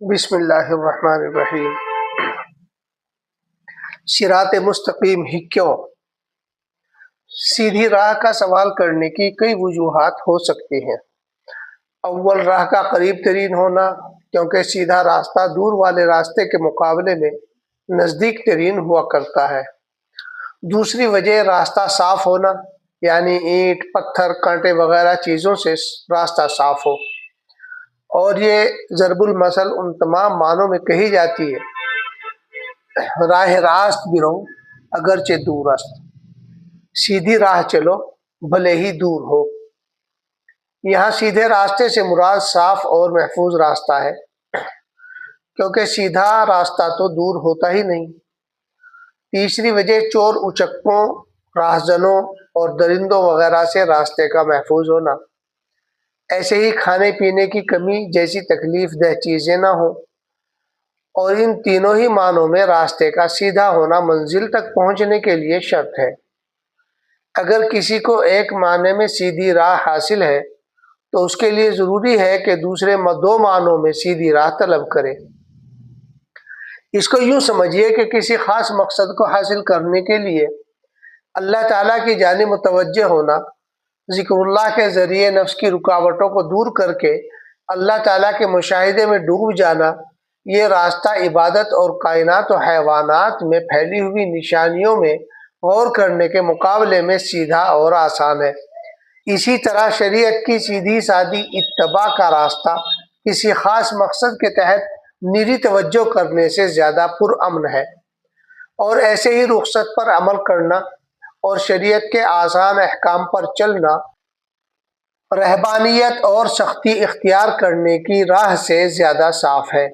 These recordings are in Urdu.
بسم اللہ الرحمن الرحیم۔ صراط مستقیم ہی کیوں؟ سیدھی راہ کا سوال کرنے کی کئی وجوہات ہو سکتی ہیں۔ اول، راہ کا قریب ترین ہونا، کیونکہ سیدھا راستہ دور والے راستے کے مقابلے میں نزدیک ترین ہوا کرتا ہے۔ دوسری وجہ، راستہ صاف ہونا، یعنی اینٹ، پتھر، کانٹے وغیرہ چیزوں سے راستہ صاف ہو، اور یہ ضرب المثل ان تمام معنوں میں کہی جاتی ہے: راہ راست گرو اگرچہ دور است، سیدھی راہ چلو بھلے ہی دور ہو۔ یہاں سیدھے راستے سے مراد صاف اور محفوظ راستہ ہے، کیونکہ سیدھا راستہ تو دور ہوتا ہی نہیں۔ تیسری وجہ، چور اچکوں، راہزنوں اور درندوں وغیرہ سے راستے کا محفوظ ہونا۔ ایسے ہی کھانے پینے کی کمی جیسی تکلیف دہ چیزیں نہ ہوں، اور ان تینوں ہی معنوں میں راستے کا سیدھا ہونا منزل تک پہنچنے کے لیے شرط ہے۔ اگر کسی کو ایک معنی میں سیدھی راہ حاصل ہے تو اس کے لیے ضروری ہے کہ دوسرے دو معنوں میں سیدھی راہ طلب کرے۔ اس کو یوں سمجھیے کہ کسی خاص مقصد کو حاصل کرنے کے لیے اللہ تعالیٰ کی جانب متوجہ ہونا، ذکر اللہ کے ذریعے نفس کی رکاوٹوں کو دور کر کے اللہ تعالیٰ کے مشاہدے میں ڈوب جانا، یہ راستہ عبادت اور کائنات و حیوانات میں پھیلی ہوئی نشانیوں میں غور کرنے کے مقابلے میں سیدھا اور آسان ہے۔ اسی طرح شریعت کی سیدھی سادی اتباع کا راستہ کسی خاص مقصد کے تحت نیری توجہ کرنے سے زیادہ پرامن ہے، اور ایسے ہی رخصت پر عمل کرنا اور شریعت کے آسان احکام پر چلنا رہبانیت اور سختی اختیار کرنے کی راہ سے زیادہ صاف ہے۔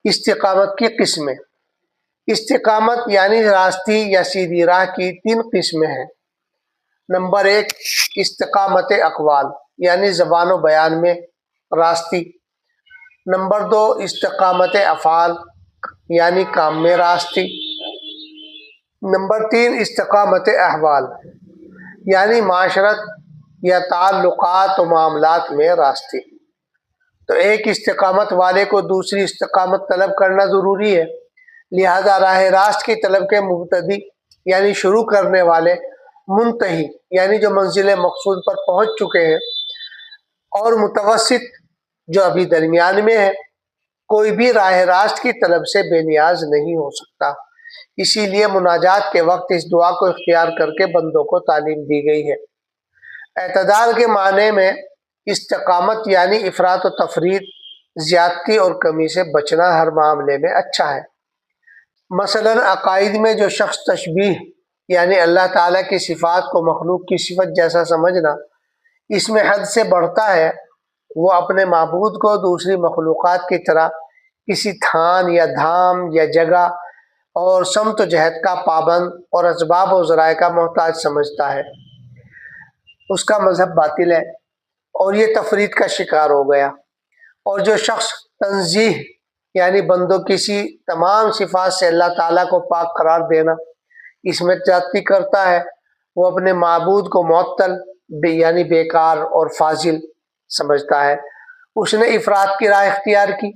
استقامت کی قسمیں۔ استقامت یعنی راستی یا سیدھی راہ کی تین قسمیں ہیں۔ نمبر 1، استقامت اقوال، یعنی زبان و بیان میں راستی۔ نمبر 2، استقامت افعال، یعنی کام میں راستی۔ نمبر 3، استقامت احوال، یعنی معاشرت یا تعلقات و معاملات میں راستی۔ تو ایک استقامت والے کو دوسری استقامت طلب کرنا ضروری ہے، لہذا راہ راست کی طلب کے مبتدی یعنی شروع کرنے والے، منتہی یعنی جو منزل مقصود پر پہنچ چکے ہیں، اور متوسط جو ابھی درمیان میں ہے، کوئی بھی راہ راست کی طلب سے بے نیاز نہیں ہو سکتا۔ اسی لیے مناجات کے وقت اس دعا کو اختیار کر کے بندوں کو تعلیم دی گئی ہے۔ اعتدال کے معنی میں استقامت یعنی افراط و تفریط، زیادتی اور کمی سے بچنا ہر معاملے میں اچھا ہے۔ مثلا عقائد میں جو شخص تشبیہ یعنی اللہ تعالیٰ کی صفات کو مخلوق کی صفت جیسا سمجھنا، اس میں حد سے بڑھتا ہے، وہ اپنے معبود کو دوسری مخلوقات کی طرح کسی تھان یا دھام یا جگہ اور سمت و جہت کا پابند اور اسباب و ذرائع کا محتاج سمجھتا ہے۔ اس کا مذہب باطل ہے اور یہ تفرید کا شکار ہو گیا۔ اور جو شخص تنزیہ یعنی بندوں کسی تمام صفات سے اللہ تعالیٰ کو پاک قرار دینا، اس میں زیادتی کرتا ہے، وہ اپنے معبود کو معطل یعنی بیکار اور فاضل سمجھتا ہے، اس نے افراد کی راہ اختیار کی۔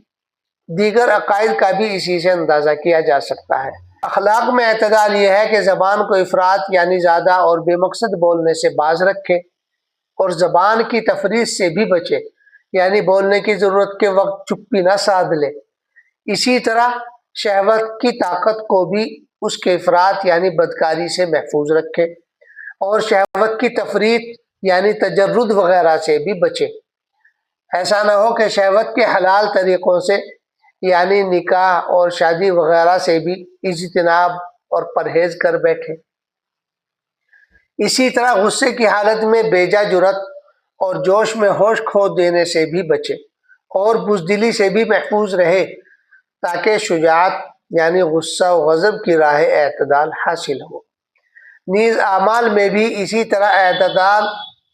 دیگر عقائد کا بھی اسی سے اندازہ کیا جا سکتا ہے۔ اخلاق میں اعتدال یہ ہے کہ زبان کو افراط یعنی زیادہ اور بے مقصد بولنے سے باز رکھے، اور زبان کی تفریط سے بھی بچے، یعنی بولنے کی ضرورت کے وقت چپی نہ سادھ لے۔ اسی طرح شہوت کی طاقت کو بھی اس کے افراط یعنی بدکاری سے محفوظ رکھے، اور شہوت کی تفریط یعنی تجرد وغیرہ سے بھی بچے۔ ایسا نہ ہو کہ شہوت کے حلال طریقوں سے یعنی نکاح اور شادی وغیرہ سے بھی اجتناب اور پرہیز کر بیٹھے۔ اسی طرح غصے کی حالت میں بیجا جرات اور جوش میں ہوش کھو دینے سے بھی بچے، اور بزدلی سے بھی محفوظ رہے، تاکہ شجاعت یعنی غصہ و غضب کی راہ اعتدال حاصل ہو۔ نیز اعمال میں بھی اسی طرح اعتدال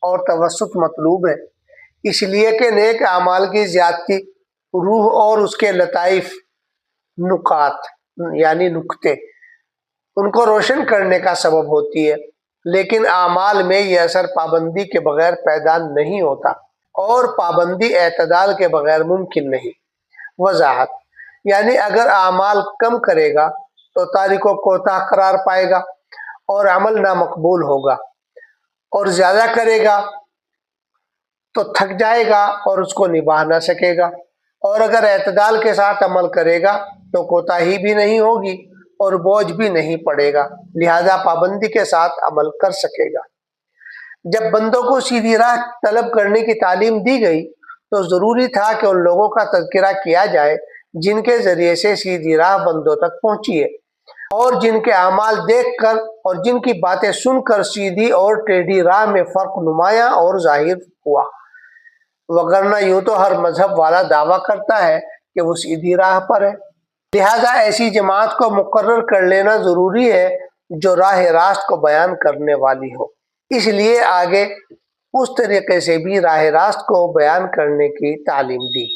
اور توسط مطلوب ہے، اس لیے کہ نیک اعمال کی زیادتی روح اور اس کے لطائف، نکات یعنی نکتے، ان کو روشن کرنے کا سبب ہوتی ہے، لیکن اعمال میں یہ اثر پابندی کے بغیر پیدا نہیں ہوتا، اور پابندی اعتدال کے بغیر ممکن نہیں۔ وضاحت یعنی اگر اعمال کم کرے گا تو تارک و کوتاہ قرار پائے گا اور عمل نامقبول ہوگا، اور زیادہ کرے گا تو تھک جائے گا اور اس کو نبھا نہ سکے گا، اور اگر اعتدال کے ساتھ عمل کرے گا تو کوتاہی بھی نہیں ہوگی اور بوجھ بھی نہیں پڑے گا، لہذا پابندی کے ساتھ عمل کر سکے گا۔ جب بندوں کو سیدھی راہ طلب کرنے کی تعلیم دی گئی تو ضروری تھا کہ ان لوگوں کا تذکرہ کیا جائے جن کے ذریعے سے سیدھی راہ بندوں تک پہنچی ہے، اور جن کے اعمال دیکھ کر اور جن کی باتیں سن کر سیدھی اور ٹیڑھی راہ میں فرق نمایاں اور ظاہر ہوا، وگرنہ یوں تو ہر مذہب والا دعویٰ کرتا ہے کہ وہ سیدھی راہ پر ہے۔ لہذا ایسی جماعت کو مقرر کر لینا ضروری ہے جو راہ راست کو بیان کرنے والی ہو، اس لیے آگے اس طریقے سے بھی راہ راست کو بیان کرنے کی تعلیم دی۔